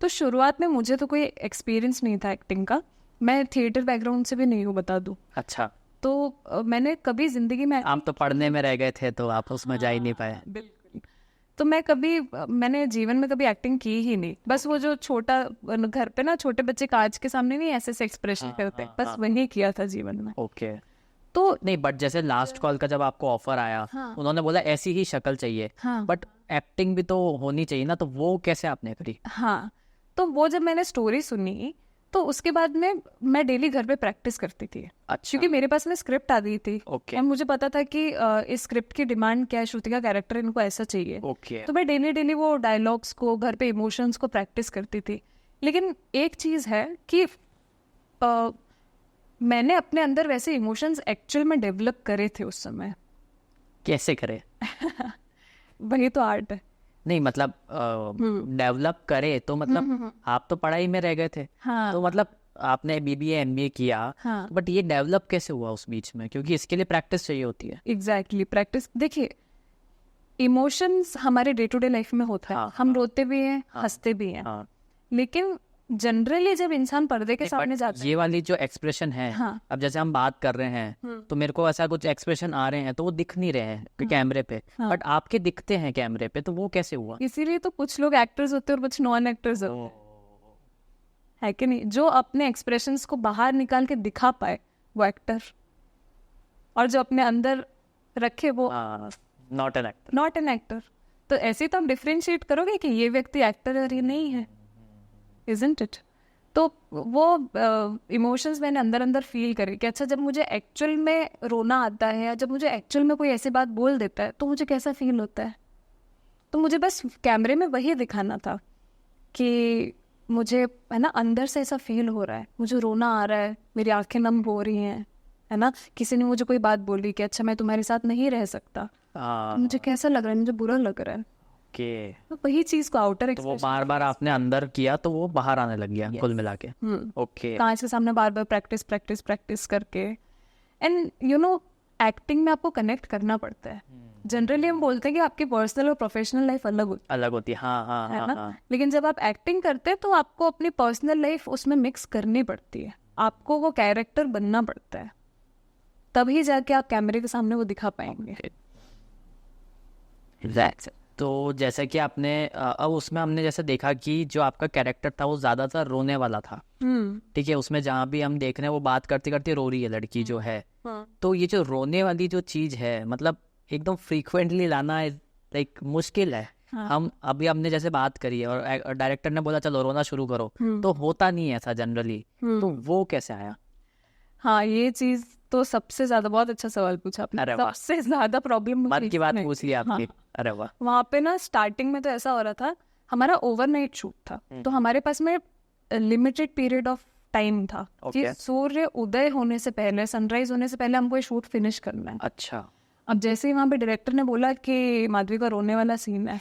तो शुरुआत में मुझे तो कोई एक्सपीरियंस नहीं था एक्टिंग का, मैं थिएटर बैकग्राउंड से भी नहीं हूँ बता दूँ। अच्छा, तो मैंने कभी ज़िंदगी में आप तो पढ़ने में रह गए थे तो आप उसमें जा ही नहीं पाए। बिल्कुल, तो मैंने जीवन में कभी एक्टिंग की ही नहीं। बस वो जो छोटा घर पे ना छोटे बच्चे कांच के सामने नहीं ऐसे ऐसे एक्सप्रेशन करते हैं, बस वही किया था जीवन में। ओके, तो नहीं बट जैसे लास्ट कॉल का जब आपको ऑफर आया, उन्होंने बोला ऐसी ही शक्ल चाहिए, बट एक्टिंग भी तो होनी चाहिए ना, तो वो कैसे आपने करी? हाँ, तो वो जब मैंने स्टोरी सुनी तो उसके बाद में मैं डेली घर पे प्रैक्टिस करती थी। अच्छा, क्योंकि मेरे पास में स्क्रिप्ट आ गई थी ओके और मुझे पता था कि इस स्क्रिप्ट की डिमांड क्या है, श्रुति का कैरेक्टर इनको ऐसा चाहिए। ओके, तो मैं डेली वो डायलॉग्स को घर पे इमोशंस को प्रैक्टिस करती थी। लेकिन एक चीज़ है कि मैंने अपने अंदर वैसे इमोशंस एक्चुअल में डेवलप करे थे उस समय। कैसे करे? वही तो आर्ट है। नहीं मतलब डेवलप करे तो मतलब आप तो पढ़ाई में रह गए थे, हाँ, तो मतलब आपने बीबीए एमबीए किया, हाँ, बट ये डेवलप कैसे हुआ उस बीच में? क्योंकि इसके लिए प्रैक्टिस चाहिए होती है। Exactly practice. देखिए, इमोशंस हमारे डे टू डे लाइफ में होता है, हम रोते भी हैं, हंसते भी हैं, लेकिन जनरली जब इंसान पर्दे के सामने जाता है, ये वाली जो एक्सप्रेशन है, अब जैसे हम बात कर रहे हैं तो मेरे को ऐसा कुछ एक्सप्रेशन आ रहे हैं तो वो दिख नहीं रहे हैं कैमरे पे, बट आपके दिखते हैं कैमरे पे, तो वो कैसे हुआ? इसीलिए तो कुछ लोग एक्टर्स होते हैं और कुछ नॉन एक्टर्स होते हैं, है कि नहीं? जो अपने एक्सप्रेशंस को बाहर निकाल के दिखा पाए वो एक्टर, और जो अपने अंदर रखे वो नॉट एन एक्टर। तो ऐसे तो आप डिफरेंशिएट करोगे कि ये व्यक्ति एक्टर है और ये नहीं है, isn't it? तो वो इमोशंस मैंने अंदर अंदर फील करे कि अच्छा, जब मुझे एक्चुअल में रोना आता है या जब मुझे एक्चुअल में कोई ऐसी बात बोल देता है तो मुझे कैसा फील होता है। तो मुझे बस कैमरे में वही दिखाना था कि मुझे है ना अंदर से ऐसा फील हो रहा है, मुझे रोना आ रहा है, मेरी आंखें नम हो रही हैं, है ना, किसी ने मुझे कोई बात बोली कि अच्छा मैं तुम्हारे साथ नहीं रह सकता, तो मुझे कैसा लग रहा है, मुझे बुरा लग रहा है। ओके, तो वही चीज को आउटर तो वो बार बार आपने अंदर किया तो वो बाहर आने लग गया कुल मिला के। ओके, कांच के सामने बार बार प्रैक्टिस प्रैक्टिस प्रैक्टिस करके। एंड यू नो, एक्टिंग में आपको कनेक्ट करना पड़ता है। जनरली हम बोलते हैं कि आपकी पर्सनल और प्रोफेशनल लाइफ अलग होती है, हाँ, है ना, लेकिन जब आप एक्टिंग करते हैं तो आपको अपनी पर्सनल लाइफ उसमें मिक्स करनी पड़ती है, आपको वो कैरेक्टर बनना पड़ता है, तभी जाके आप कैमरे के सामने वो दिखा पाएंगे। तो जैसे कि आपने अब उसमें हमने जैसे देखा कि जो आपका कैरेक्टर था वो ज्यादातर रोने वाला था, ठीक है, उसमें जहाँ भी हम देख रहे हैं वो बात करते करते रो रही है लड़की जो है, तो ये जो रोने वाली जो चीज है मतलब एकदम फ्रीक्वेंटली लाना लाइक मुश्किल है। हम अभी हमने जैसे बात करी है और डायरेक्टर ने बोला चलो रोना शुरू करो, तो होता नहीं है ऐसा जनरली, तो वो कैसे आया? हाँ, ये चीज तो सबसे ज्यादा, बहुत अच्छा सवाल पूछा आपने, सबसे ज्यादा प्रॉब्लम मन की बात पूछ ली आपकी। अरे वाह। वहाँ पे ना स्टार्टिंग में तो ऐसा हो रहा था, हमारा ओवरनाइट शूट था, तो हमारे पास में लिमिटेड पीरियड ऑफ टाइम था कि सूर्य उदय होने से पहले, सनराइज होने से पहले हमको ये शूट फिनिश करना है। अच्छा, अब जैसे ही वहाँ पे डायरेक्टर ने बोला कि माधवी का रोने वाला सीन है,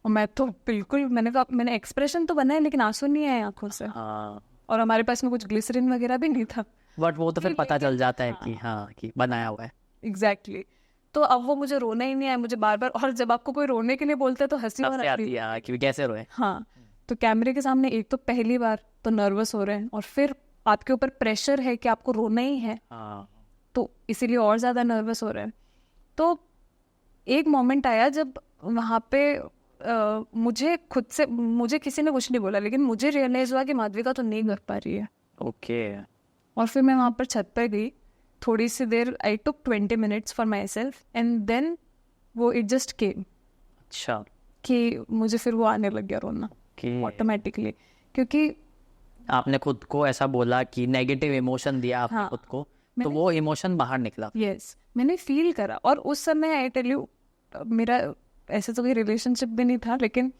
और मैं तो बिल्कुल, मैंने कहा, मैंने एक्सप्रेशन तो बनाया लेकिन आंसू नहीं आए आंखों से, और हमारे पास में कुछ ग्लिसरीन वगैरह भी नहीं था, बट वो तो फिर पता चल जाता है कि हाँ कि बनाया हुआ है। एग्जैक्टली। तो अब वो मुझे रोना ही नहीं आया, मुझे बार बार, और जब आपको कोई रोने के लिए बोलता है तो हंसी आती है कि कैसे रोए। हाँ, तो कैमरे के सामने एक तो पहली बार तो नर्वस हो रहे हैं, और फिर आपके ऊपर प्रेशर है कि आपको रोना ही है, तो इसीलिए और ज्यादा नर्वस हो रहे हैं। तो एक मोमेंट आया जब वहाँ पे मुझे खुद से, मुझे किसी ने कुछ नहीं बोला, लेकिन मुझे रियलाइज हुआ कि माधविका तो नहीं कर पा रही है। ओके, और फिर मैं वहाँ पर छत पर गई थोड़ी सी देर, I took 20 minutes for myself, and then वो इट जस्ट केम। अच्छा, कि मुझे फिर वो आने लग गया रोना ऑटोमेटिकली, क्योंकि आपने खुद को ऐसा बोला कि नेगेटिव इमोशन दिया आपने खुद को, तो वो इमोशन बाहर निकला। यस, मैंने फील करा। और उस समय आई टेल यू, मेरा ऐसे तो कोई रिलेशनशिप भी नहीं था, लेकिन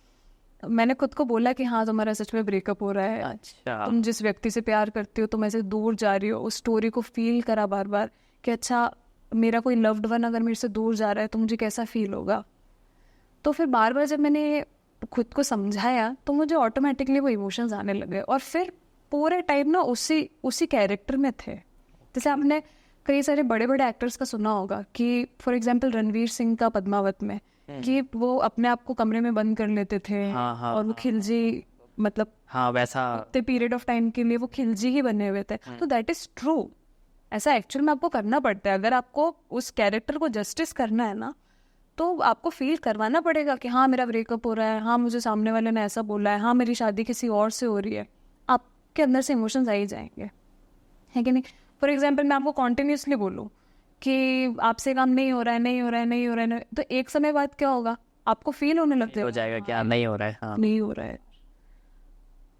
मैंने खुद को बोला कि हाँ, तुम्हारा सच में ब्रेकअप हो रहा है। अच्छा, तुम जिस व्यक्ति से प्यार करती हो तुम ऐसे दूर जा रही हो। उस स्टोरी को फील करा बार बार कि अच्छा, मेरा कोई लव्ड वन अगर मेरे से दूर जा रहा है तो मुझे कैसा फील होगा। तो फिर बार बार जब मैंने खुद को समझाया तो मुझे ऑटोमेटिकली वो इमोशंस आने लगे, और फिर पूरे टाइम ना उसी कैरेक्टर में थे। जैसे आपने कई सारे बड़े बड़े एक्टर्स का सुना होगा कि फॉर एग्जाम्पल रणवीर सिंह का पद्मावत में, कि वो अपने आप को कमरे में बंद कर लेते थे, और वो खिलजी मतलब हाँ वैसा उतने पीरियड ऑफ टाइम के लिए वो खिलजी ही बने हुए थे। तो दैट इज ट्रू, ऐसा एक्चुअल में आपको करना पड़ता है। अगर आपको उस कैरेक्टर को जस्टिस करना है ना, तो आपको फील करवाना पड़ेगा कि हाँ मेरा ब्रेकअप हो रहा है, हाँ मुझे सामने वाले ने ऐसा बोला है, हाँ मेरी शादी किसी और से हो रही है। आपके अंदर से इमोशंस आ ही जाएंगे, है कि नहीं। फॉर एग्जाम्पल मैं आपको कॉन्टिन्यूसली बोलूँ कि आपसे काम नहीं हो रहा है, नहीं हो रहा है, नहीं हो रहा है, तो एक समय बाद क्या होगा, आपको फील होने लग हो जाएगा क्या नहीं हो रहा है, हाँ नहीं हो रहा है।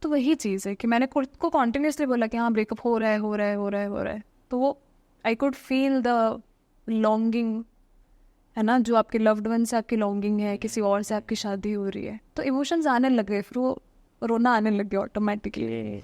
तो वही चीज़ है कि मैंने खुद को कॉन्टिन्यूसली बोला कि हाँ ब्रेकअप हो रहा है, हो रहा है, हो रहा है, हो रहा है, तो वो I could feel the longing, है ना, जो आपके लव्ड वन से आपकी लॉन्गिंग है, किसी और से आपकी शादी हो रही है, तो इमोशंस आने लगे, फिर वो रोना आने लगे ऑटोमेटिकली।